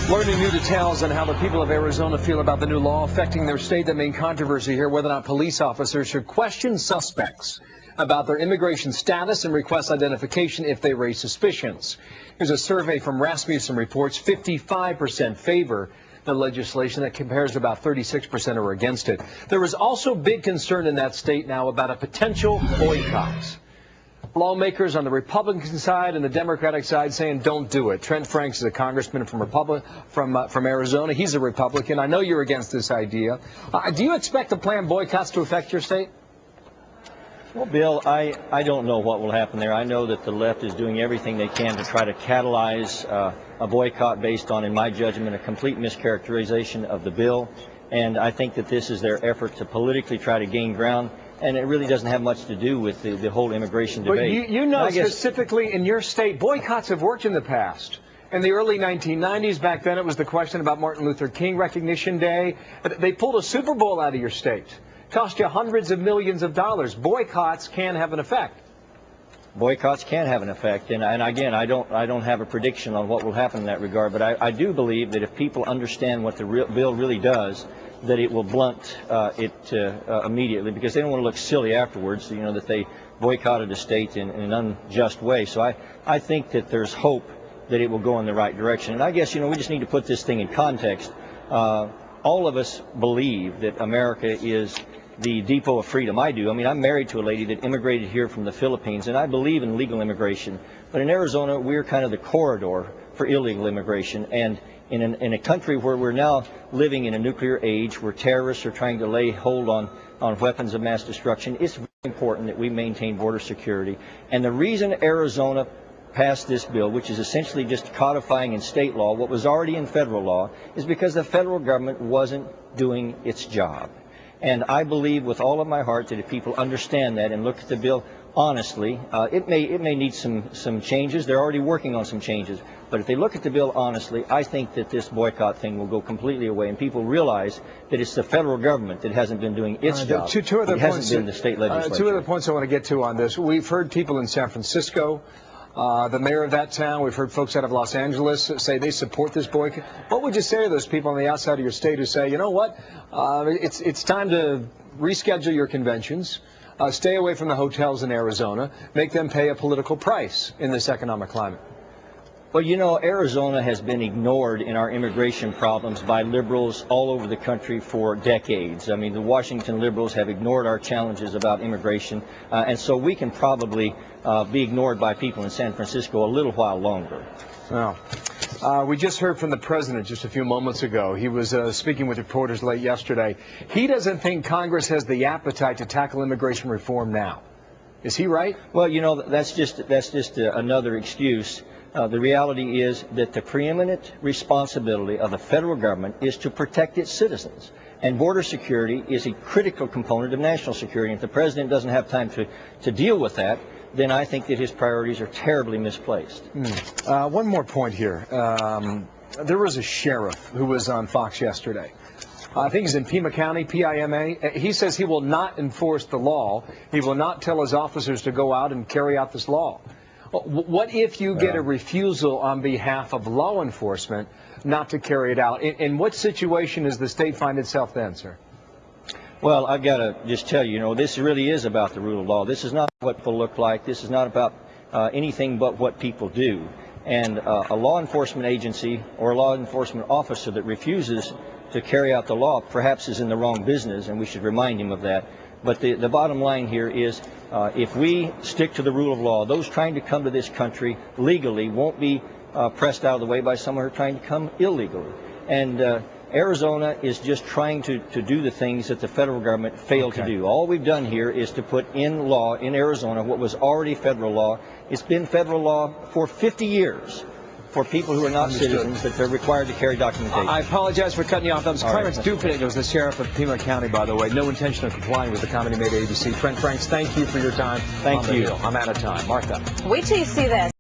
Learning new details on how the people of Arizona feel about the new law affecting their state. The main controversy here, whether or not police officers should question suspects about their immigration status and request identification if they raise suspicions. Here's a survey from Rasmussen reports 55% favor the legislation. That compares to about 36% are against it. There is also big concern in that state now about a potential boycott. Lawmakers on the Republican side and the Democratic side saying don't do it. Trent is a congressman from Arizona. He's a Republican. I know you're against this idea. Do you expect the planned boycotts to affect your state? Well, Bill, I don't know what will happen there. I know that the left is doing everything they can to try to catalyze a boycott based on, in my judgment, a complete mischaracterization of the bill. And I think that this is their effort to politically try to gain ground. And it really doesn't have much to do with the whole immigration debate. But you know specifically in your state, boycotts have worked in the past. In the early 1990s, back then it was the question about Martin Luther King Recognition Day. They pulled a Super Bowl out of your state. Cost you hundreds of millions of dollars. Boycotts can have an effect. Boycotts can have an effect, and again, I don't have a prediction on what will happen in that regard, but I do believe that if people understand what the bill really does, that it will blunt it immediately, because they don't want to look silly afterwards, you know, that they boycotted a state in an unjust way. So I think that there's hope that it will go in the right direction. And I guess, you know, we just need to put this thing in context. All of us believe that America is the depot of freedom. I do. I mean, I'm married to a lady that immigrated here from the Philippines, and I believe in legal immigration. But in Arizona, we're kind of the corridor for illegal immigration. And in a country where we're now living in a nuclear age, where terrorists are trying to lay hold on weapons of mass destruction, it's very important that we maintain border security. And the reason Arizona passed this bill, which is essentially just codifying in state law what was already in federal law, is because the federal government wasn't doing its job. And I believe with all of my heart that if people understand that and look at the bill honestly, it may need some changes. They're already working on some changes. But if they look at the bill honestly, I think that this boycott thing will go completely away, and people realize that it's the federal government that hasn't been doing its job. It hasn't been the state legislature. Two other points I want to get to on this. We've heard people in San Francisco, the mayor of that town, we've heard folks out of Los Angeles say they support this boycott. What would you say to those people on the outside of your state who say, you know what, it's time to reschedule your conventions, stay away from the hotels in Arizona, make them pay a political price in this economic climate? Well, you know, Arizona has been ignored in our immigration problems by liberals all over the country for decades. I mean, the Washington liberals have ignored our challenges about immigration, and so we can probably be ignored by people in San Francisco a little while longer. Well, we just heard from the president just a few moments ago. He was speaking with reporters late yesterday. He doesn't think Congress has the appetite to tackle immigration reform now. Is he right? Well, you know, that's just another excuse. The reality is that the preeminent responsibility of the federal government is to protect its citizens. And border security is a critical component of national security. And if the president doesn't have time to deal with that, then I think that his priorities are terribly misplaced. One more point here. There was a sheriff who was on Fox yesterday. I think he's in Pima County, P-I-M-A. He says he will not enforce the law. He will not tell his officers to go out and carry out this law. What if you get a refusal on behalf of law enforcement not to carry it out? In what situation does the state find itself then, sir? Well, I've got to just tell you, you know, this really is about the rule of law. This is not what people look like. This is not about anything but what people do. And a law enforcement agency or a law enforcement officer that refuses to carry out the law perhaps is in the wrong business, and we should remind him of that. But the bottom line here is if we stick to the rule of law, those trying to come to this country legally won't be pressed out of the way by someone who are trying to come illegally. And Arizona is just trying to do the things that the federal government failed to do. All we've done here is to put in law in Arizona what was already federal law. It's been federal law for 50 years. For people who are not citizens, that they're required to carry documentation. I apologize for cutting you off. That was Clarence Dupin. It was the sheriff of Pima County, by the way. No intention of complying with the comment he made to ABC. Trent, thank you for your time. Thank you. I'm out of time. Martha. Wait till you see this.